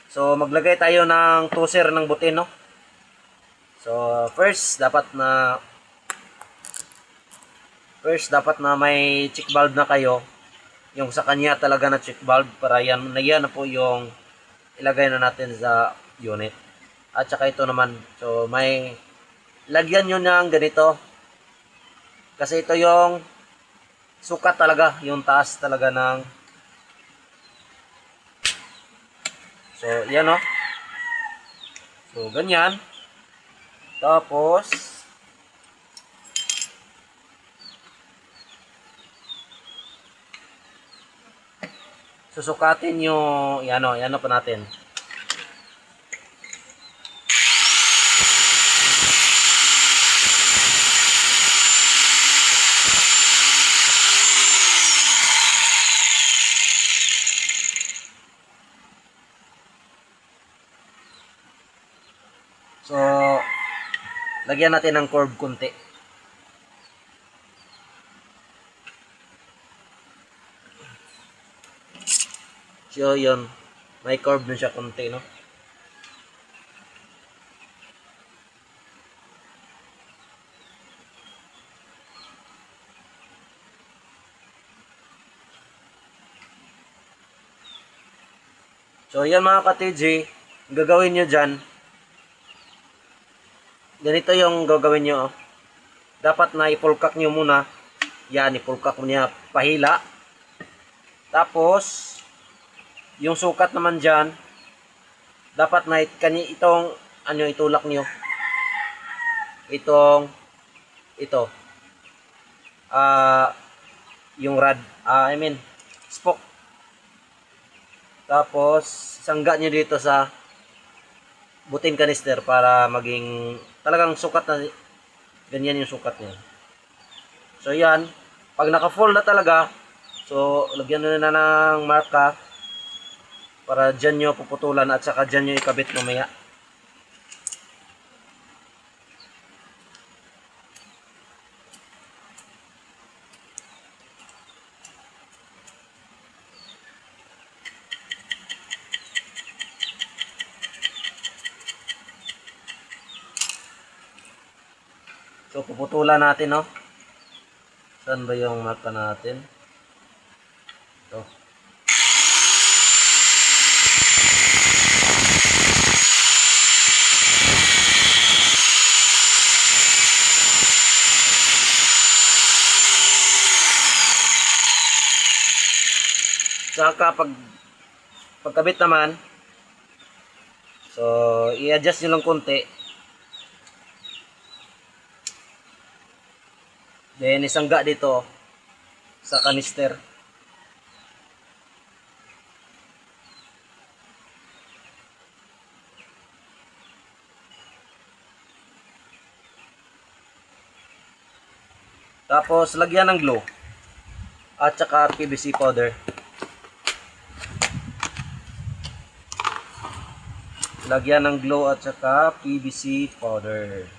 So maglagay tayo ng toser ng butin, no? So first dapat na may check valve na kayo. Yung sa kanya talaga na check valve para yan na po yung ilagay na natin sa unit. At saka ito naman. So may lagyan nyo ng ganito. Kasi ito yung sukat talaga, yung taas talaga ng. So yan, no? So ganyan. Tapos susukatin yung yan pa natin. So lagyan natin ng curve kunti. So yun, may curve na siya kunti, no? So yan mga ka-TG, gagawin nyo dyan. Ganito yung gagawin nyo. Dapat na ipulkak nyo muna. Yan, ipulkak mo niya pahila. Tapos yung sukat naman dyan, dapat na itong itulak nyo. Ito. Yung rod, spoke. Tapos sangga nyo dito sa butin canister para maging talagang sukat na ganyan yung sukat niya. So yan, pag naka-full na talaga, so lagyan nyo na ng marka para dyan nyo puputulan at saka dyan nyo ikabit mamaya. So puputulan natin, no? Saan ba yung marka natin? Ito. Saka pagkabit naman, so i-adjust nyo lang konti. Then isangga dito sa kanister. Tapos lagyan ng glue at saka PVC powder. Lagyan ng glue at saka PVC powder.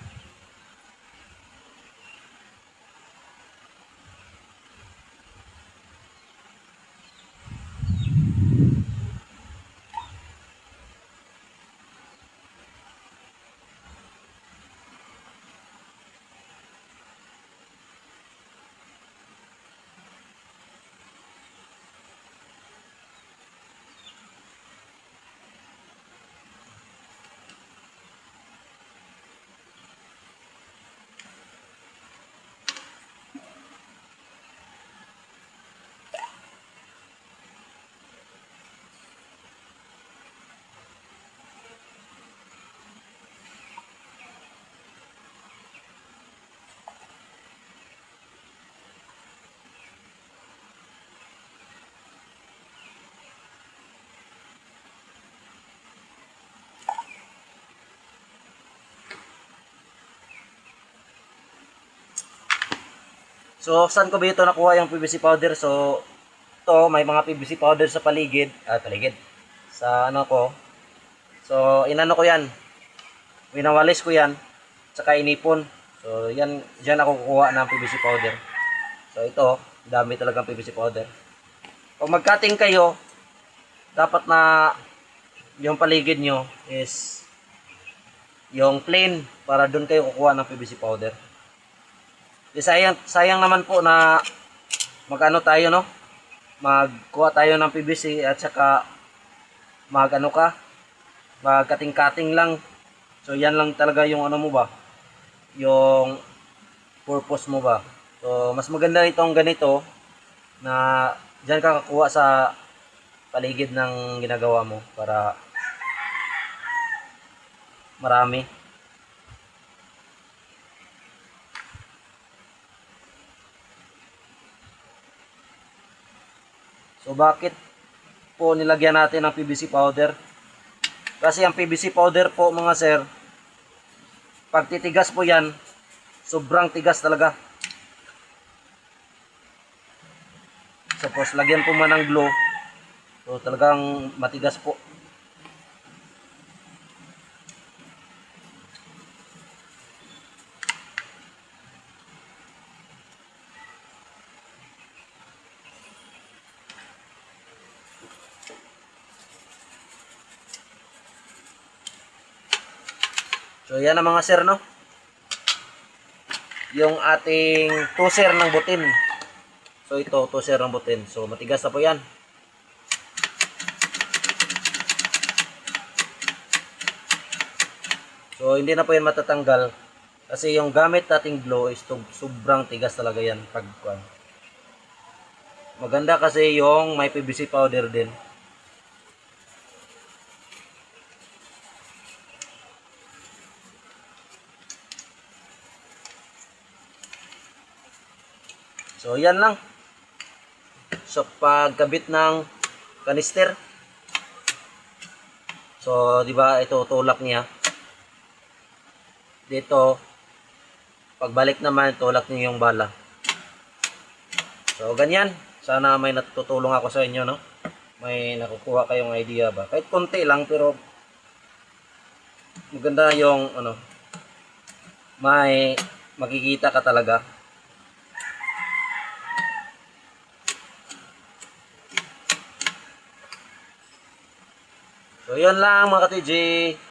So, saan ko ba ito nakuha yung PVC powder? So, ito, may mga PVC powder sa paligid. Sa ano ko. So, inano ko yan. Winawalis ko yan. Tsaka inipon. So, yan, dyan ako kukuha ng PVC powder. So, ito, dami talagang PVC powder. Pag mag-cutting kayo, dapat na yung paligid nyo is yung plain para doon kayo kukuha ng PVC powder. Di sayang naman po na magano tayo, no? Magkuha tayo ng PVC at saka magkating-kating lang. So yan lang talaga yung ano mo ba? Yung purpose mo ba? So mas maganda itong ganito na diyan ka kakuha sa paligid ng ginagawa mo para marami. So bakit po nilagyan natin ng PVC powder? Kasi ang PVC powder po mga sir, pag titigas po yan, sobrang tigas talaga. Suppose lagyan po man ng glue, so talagang matigas po. So yan ang mga sir, no? Yung ating tuser ng butin. So ito, tuser ng butin. So matigas na po yan. So hindi na po yan matatanggal. Kasi yung gamit nating glue is sobrang tigas talaga yan pag maganda kasi yung may PVC powder din. So yan lang. So pagkabit ng kanister. So di ba ito tulak niya. Dito pagbalik naman tulak niyo yung bala. So ganyan. Sana may natutulong ako sa inyo, no? May nakukuha kayong idea ba? Kahit konti lang pero maganda yung ano, may makikita ka talaga. So, yun lang mga ka-TG.